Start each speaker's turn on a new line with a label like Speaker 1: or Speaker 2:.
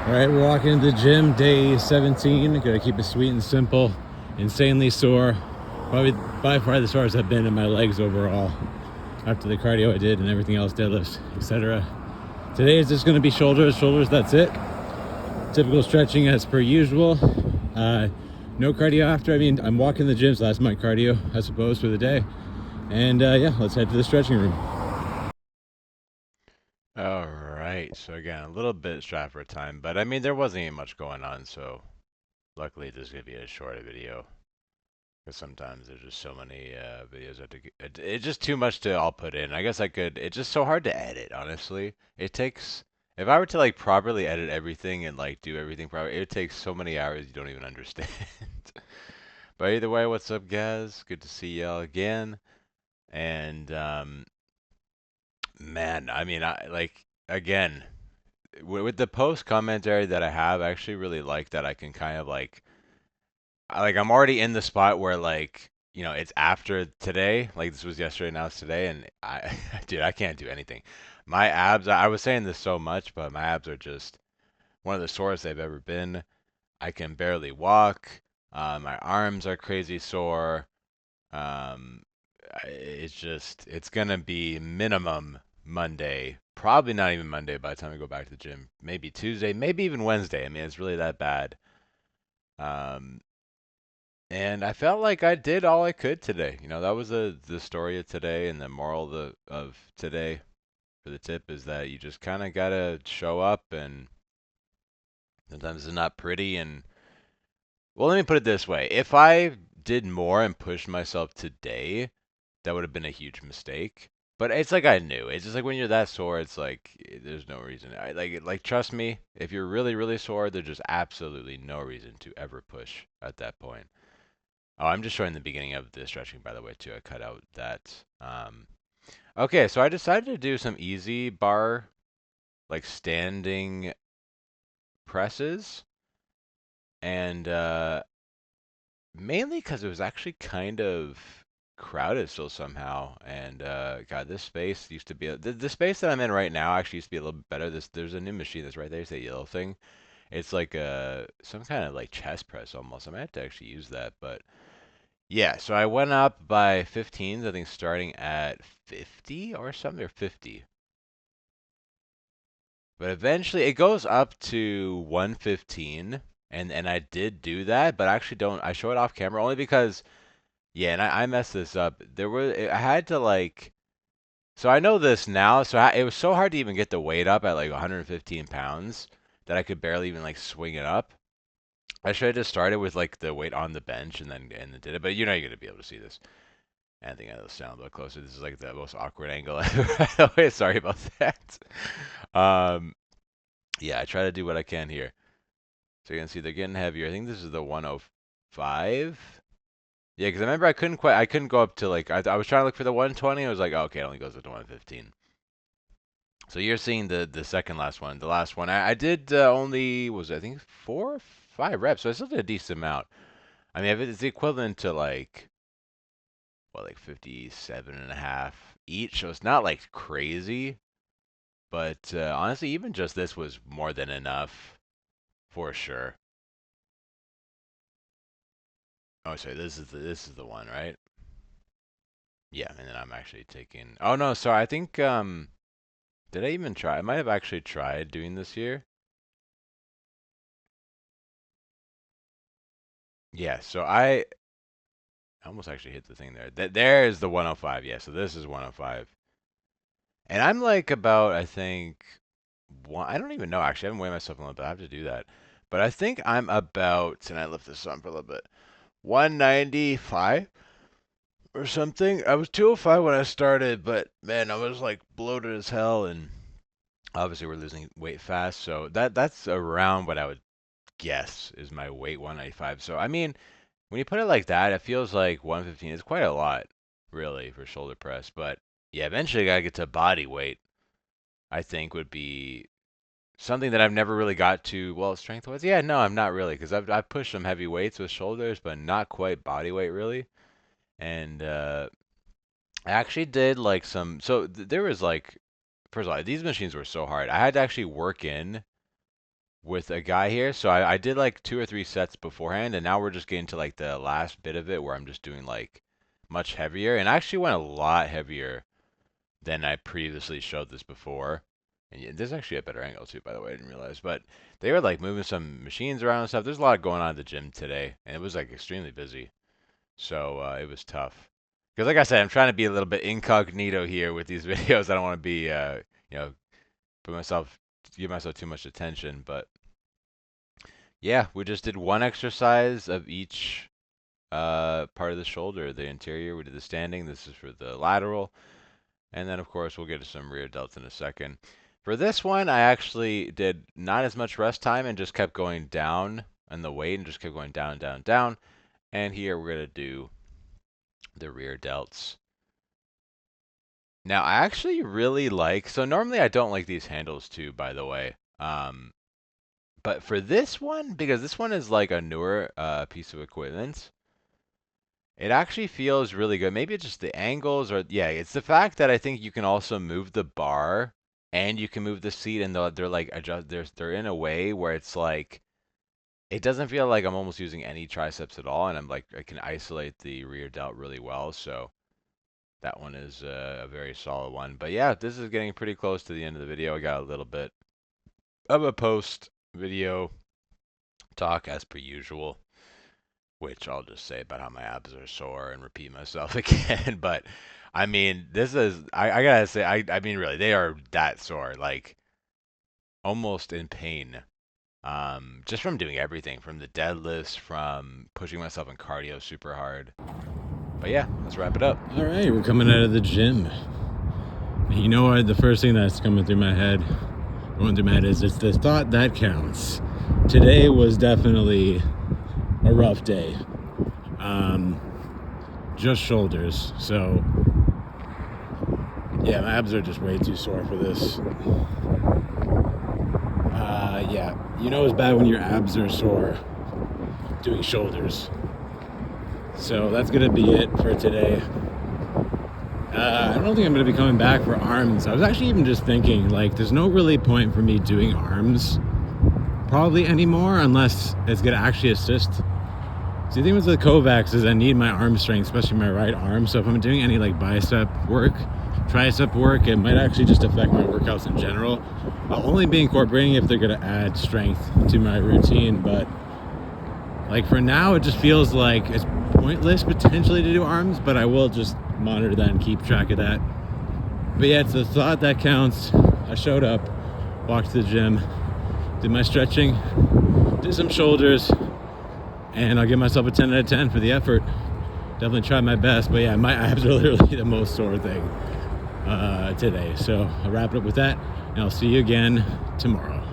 Speaker 1: All right, we're walking into the gym, day 17. Gotta keep it sweet and simple. Insanely sore. Probably by far the sorest I've been in my legs overall after the cardio I did and everything else, deadlifts, etc. Today is just gonna be shoulders, that's it. Typical stretching as per usual. No cardio after. I mean, I'm walking the gym, so that's my cardio, I suppose, for the day. And yeah, let's head to the stretching room.
Speaker 2: All right, so again, a little bit strapped for time, but I mean, there wasn't even much going on, so luckily this is gonna be a short video. Because sometimes there's just so many videos it's just too much to all put in. I guess I could. It's just so hard to edit, honestly. It takes if I were to like properly edit everything and like do everything properly, it takes so many hours you don't even understand. But either way, what's up, guys? Good to see y'all again. And man, I mean, I like again. With the post commentary that I have, I actually really like that I can kind of like I'm already in the spot where like it's after today, like this was yesterday, now it's today, and I dude, I can't do anything. My abs, I was saying this so much, but my abs are just one of the sorest they've ever been. I can barely walk. My arms are crazy sore. Um, it's gonna be minimum Monday, probably not even Monday by the time I go back to the gym. Maybe Tuesday, maybe even Wednesday. I mean, it's really that bad. Um, and I felt like I did all I could today. That was the story of today, and the moral of today for the tip is that you just kind of gotta show up, and sometimes it's not pretty. And well, let me put it this way: if I did more and pushed myself today, that would have been a huge mistake. But it's like I knew. It's just like when you're that sore, it's like there's no reason. I like trust me, if you're really really sore, there's just absolutely no reason to ever push at that point. Oh, I'm just showing the beginning of the stretching, by the way, too. I cut out that. Okay, so I decided to do some easy bar, like standing presses, and mainly because it was actually kind of crowded still somehow. And God, this space used to be the space that I'm in right now actually used to be a little bit better. There's a new machine that's right there. It's that yellow thing. It's like some kind of like chest press almost. I might have to actually use that, but yeah. So I went up by 15s. I think starting at 50 or something or 50. But eventually it goes up to 115, and I did do that, but I actually don't. I show it off camera only because yeah, and I messed this up. I had to like so I know this now. So it was so hard to even get the weight up at like 115 pounds that I could barely even like swing it up. I should have just started with like the weight on the bench and then did it. But you're gonna be able to see this. And I think I'll stand a little closer. This is like the most awkward angle ever. By the way, sorry about that. Um, yeah, I try to do what I can here. So you can see they're getting heavier. I think this is the 105. Yeah, because I remember I couldn't go up to like, I was trying to look for the 120. I was like, oh, okay, it only goes up to 115. So you're seeing the second last one. The last one, I did only, was I think 4 or 5 reps. So I still did a decent amount. I mean, if it's the equivalent to like, what, like 57 and a half each. So it's not like crazy. But honestly, even just this was more than enough for sure. Oh, sorry, this is the one, right? Yeah, and then I'm actually taking. Oh no, sorry. I think did I even try? I might have actually tried doing this here. Yeah, so I almost actually hit the thing there. There is the 105. Yeah, so this is 105. And I'm like about, I think, I don't even know actually. I haven't weighed myself in a little bit. I have to do that. But I think I'm about, and I lift this up for a little bit, 195 or something. I was 205 when I started, but man, I was like bloated as hell, and obviously we're losing weight fast. So that's around what I would guess is my weight, 195. So I mean, when you put it like that, it feels like 115 is quite a lot, really, for shoulder press. But yeah, eventually I gotta get to body weight. I think would be something that I've never really got to. Well, strength wise, yeah, no, I'm not really because I've pushed some heavy weights with shoulders, but not quite body weight really. And I actually did like some. So there was like, first of all, these machines were so hard. I had to actually work in with a guy here. So I did like 2 or 3 sets beforehand, and now we're just getting to like the last bit of it where I'm just doing like much heavier. And I actually went a lot heavier than I previously showed this before. And there's actually a better angle too, by the way, I didn't realize. But they were like moving some machines around and stuff. There's a lot going on at the gym today, and it was like extremely busy. So it was tough. Because like I said, I'm trying to be a little bit incognito here with these videos. I don't want to be, you know, give myself too much attention. But yeah, we just did one exercise of each part of the shoulder, the interior. We did the standing. This is for the lateral. And then, of course, we'll get to some rear delts in a second. For this one, I actually did not as much rest time and just kept going down on the weight and just kept going down, down, down. And here we're going to do the rear delts. Now, I actually really like, so normally I don't like these handles too, by the way. But for this one, because this one is like a newer piece of equipment, it actually feels really good. Maybe it's just the angles, or yeah, it's the fact that I think you can also move the bar and you can move the seat, and they're like they're in a way where it's like it doesn't feel like I'm almost using any triceps at all, and I'm like I can isolate the rear delt really well. So that one is a very solid one. But yeah, this is getting pretty close to the end of the video. I got a little bit of a post video talk as per usual, which I'll just say about how my abs are sore and repeat myself again. But I mean, this is I gotta say I mean really they are that sore, like almost in pain. Just from doing everything, from the deadlifts, from pushing myself in cardio super hard. But yeah, let's wrap it up.
Speaker 1: All right, we're coming out of the gym. You know what? The first thing that's going through my head is it's the thought that counts. Today was definitely a rough day. Just shoulders. So yeah, my abs are just way too sore for this. Yeah, you know it's bad when your abs are sore doing shoulders. So that's gonna be it for today. I don't think I'm gonna be coming back for arms. I was actually even just thinking, like, there's no really point for me doing arms probably anymore unless it's gonna actually assist. So the thing with the Kovacs is I need my arm strength, especially my right arm. So if I'm doing any like bicep work, tricep work, it might actually just affect my workouts in general. I'll only be incorporating if they're gonna add strength to my routine, but like for now, it just feels like it's pointless potentially to do arms, but I will just monitor that and keep track of that. But yeah, it's the thought that counts. I showed up, walked to the gym, did my stretching, did some shoulders, and I'll give myself a 10 out of 10 for the effort. Definitely tried my best, but yeah, my abs are literally the most sore thing today. So I'll wrap it up with that, and I'll see you again tomorrow.